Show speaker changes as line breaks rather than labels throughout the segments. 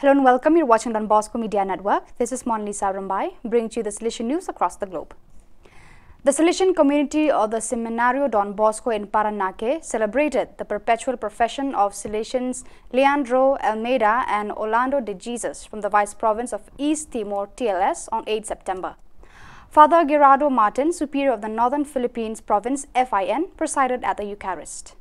Hello and welcome. You're watching Don Bosco Media Network. This is Monalisa Rambai, bringing you the Salesian news across the globe. The Salesian community of the Seminario Don Bosco in Paranaque celebrated the perpetual profession of Salesians Leandro Almeida and Orlando de Jesus from the Vice Province of East Timor TLS on 8 September. Father Gerardo Martin, Superior of the Northern Philippines Province FIN, presided at the Eucharist.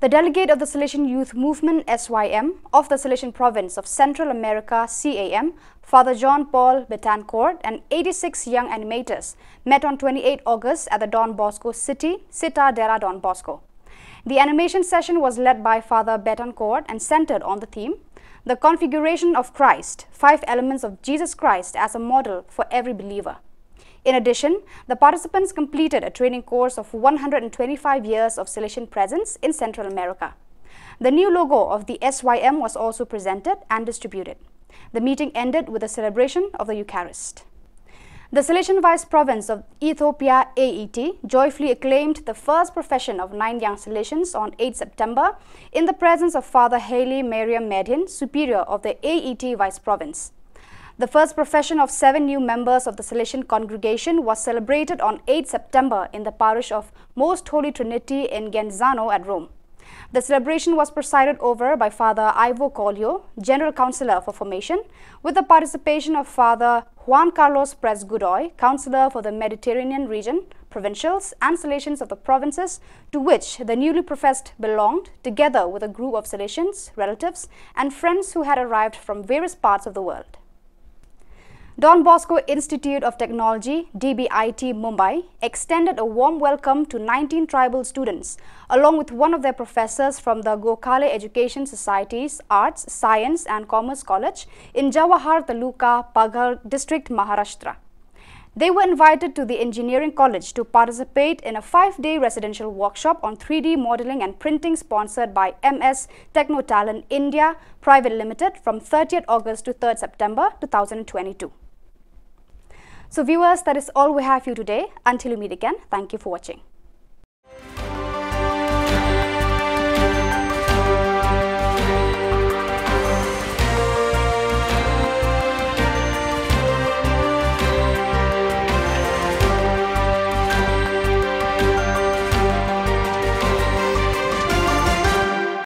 The delegate of the Salesian Youth Movement SYM of the Salesian Province of Central America CAM, Father John Paul Betancourt, and 86 young animators met on 28 August at the Don Bosco City, Citadela Don Bosco. The animation session was led by Father Betancourt and centered on the theme, The Configuration of Christ, 5 Elements of Jesus Christ as a Model for Every Believer. In addition, the participants completed a training course of 125 years of Salesian presence in Central America. The new logo of the SYM was also presented and distributed. The meeting ended with a celebration of the Eucharist. The Salesian Vice Province of Ethiopia AET joyfully acclaimed the first profession of 9 young Salesians on 8 September in the presence of Father Haley Mariam Median, Superior of the AET Vice Province. The first profession of 7 new members of the Salesian congregation was celebrated on 8 September in the parish of Most Holy Trinity in Genzano at Rome. The celebration was presided over by Father Ivo Collio, General Councillor for Formation, with the participation of Father Juan Carlos Perez Godoy, Councillor for the Mediterranean region, provincials and Salesians of the provinces to which the newly professed belonged, together with a group of Salesians, relatives and friends who had arrived from various parts of the world. Don Bosco Institute of Technology, DBIT Mumbai, extended a warm welcome to 19 tribal students, along with one of their professors from the Gokhale Education Society's Arts, Science and Commerce College in Jawahar Taluka, Paghar District, Maharashtra. They were invited to the Engineering College to participate in a 5-day residential workshop on 3D modeling and printing sponsored by MS Technotalent India Private Limited from 30th August to 3rd September 2022. So viewers, that is all we have for you today. Until we meet again, thank you for watching.